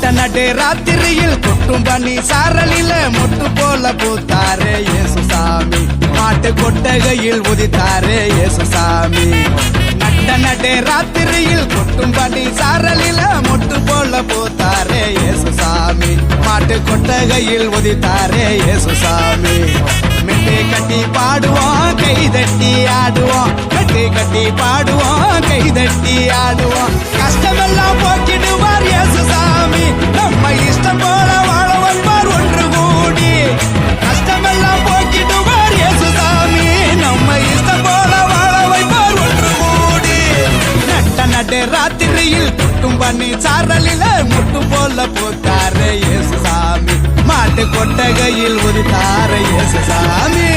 நடு ராத்திரியில் கொட்டும் பனி சாரலில மொட்டு போல பூத்தாரே இயேசுசாமி மாட்டு கொட்டகையில் உதித்தாரே இயேசுசாமி நடு ராத்திரியில் கொட்டும் பனி சாரலில மொட்டு போல பூத்தாரே இயேசுசாமி மாட்டு கொட்டகையில் உதித்தாரே இயேசுசாமி மெட்டு கட்டி பாடுவோம் கைதட்டி ஆடுவோம் மெட்டு கட்டி பாடுவோம் கைதட்டி ஆடுவோம் கஷ்டமெல்லாம் போக்கிடுவார் இயேசுசாமி நம்ம இஷ்டம் போல வாழ வைப்பார் ஒன்று கூடி கஷ்டமெல்லாம் போக்கிடுவார் இயேசுசாமி நம்ம இஷ்டம் போல வாழ வைப்பார் ஒன்று கூடி நடு ராத்திரியில் கொட்டும் பண்ணி சாரலில முட்டு போல போத்தாரே இயேசுசாமி மாட்டு கொட்டகையில் உதித்தாரே இயேசுசாமி